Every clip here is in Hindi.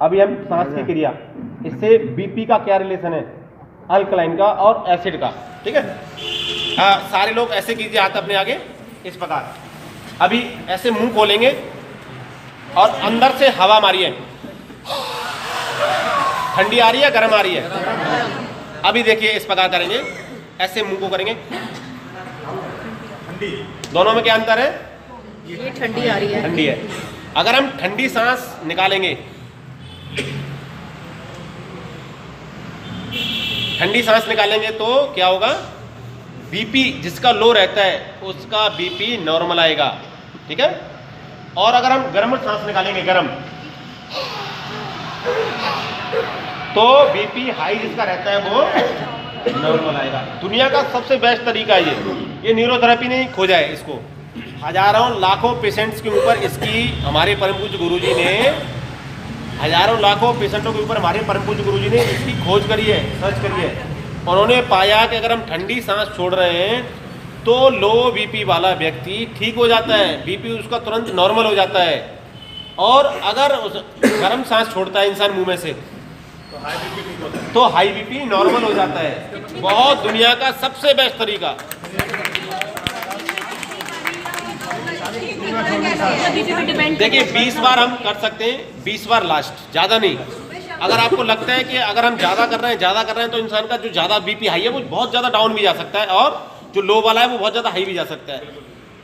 अभी हम सांस की क्रिया, इससे बीपी का क्या रिलेशन है, अल्कलाइन का और एसिड का, ठीक है। सारे लोग ऐसे कीजिए, हाथ अपने आगे इस प्रकार। अभी ऐसे मुंह खोलेंगे और अंदर से हवा मारिए। ठंडी आ रही है, गर्म आ रही है? अभी देखिए इस प्रकार करेंगे, ऐसे मुंह को करेंगे। दोनों में क्या अंतर है? ये ठंडी आ रही है, ठंडी है। अगर हम ठंडी सांस निकालेंगे, ठंडी सांस निकालेंगे तो क्या होगा? बीपी जिसका लो रहता है उसका बीपी नॉर्मल आएगा, ठीक है। और अगर हम गर्म सांस निकालेंगे, गर्म, तो बीपी हाई जिसका रहता है वो नॉर्मल आएगा। दुनिया का सबसे बेस्ट तरीका ये न्यूरोथेरेपी ने खोजा है इसको। हजारों लाखों पेशेंट्स के ऊपर इसकी हमारे परम पूज्य गुरुजी ने, हजारों लाखों पेशेंटों के ऊपर हमारे परम पूज्य गुरुजी ने इसकी खोज करी है, सर्च करी है। उन्होंने पाया कि अगर हम ठंडी सांस छोड़ रहे हैं तो लो बीपी वाला व्यक्ति ठीक हो जाता है, बीपी उसका तुरंत नॉर्मल हो जाता है। और अगर उस गर्म सांस छोड़ता है इंसान मुंह में से तो हाई बीपी नॉर्मल हो जाता है। बहुत दुनिया का सबसे बेस्ट तरीका। देखिए 20 बार हम कर सकते हैं, 20 बार लास्ट, ज़्यादा नहीं। अगर आपको लगता है कि अगर हम ज़्यादा कर रहे हैं तो इंसान का जो ज़्यादा बीपी हाई है वो बहुत ज़्यादा डाउन भी जा सकता है, और जो लो वाला है वो बहुत ज़्यादा हाई भी जा सकता है।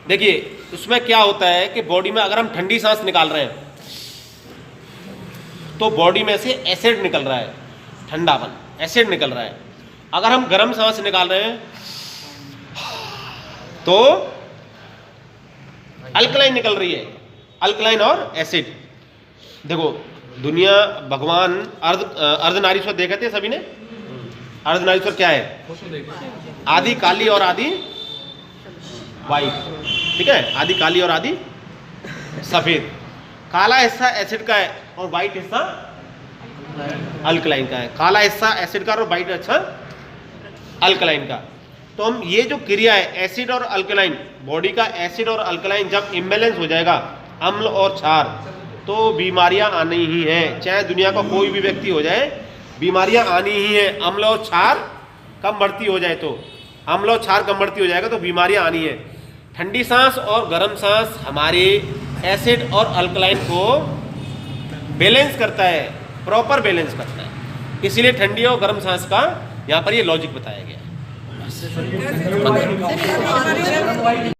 देखिए उसमें क्या होता है कि बॉडी में अगर हम ठंडी सांस निकाल रहे हैं तो बॉडी में से एसिड निकल रहा है, ठंडापन, एसिड निकल रहा है। अगर हम गर्म सांस निकाल रहे हैं तो अल्कलाइन निकल रही है, अल्कलाइन और एसिड। देखो दुनिया, भगवान अर्धनारीश्वर देखे थे सभी ने। अर्धनारीश्वर क्या है? आधी काली और आधी वाइट, ठीक है। आधी काली और आधी सफेद। काला हिस्सा एसिड का है और वाइट हिस्सा अल्कलाइन का है। काला हिस्सा एसिड का और वाइट हिस्सा अल्कलाइन का। तो हम ये जो क्रिया है एसिड और अल्कलाइन, बॉडी का एसिड और अल्कलाइन जब इम्बैलेंस हो जाएगा, अम्ल और क्षार, तो बीमारियां आनी ही हैं। चाहे दुनिया का कोई भी व्यक्ति हो जाए, बीमारियां आनी ही हैं। अम्ल और क्षार कम बढ़ती हो जाए तो, अम्ल और क्षार कम बढ़ती हो जाएगा तो बीमारियां आनी है। ठंडी सांस और गर्म सांस हमारे एसिड और अल्कलाइन को बैलेंस करता है, प्रॉपर बैलेंस करता है। इसीलिए ठंडी और गर्म सांस का यहाँ पर ये लॉजिक बताया गया है।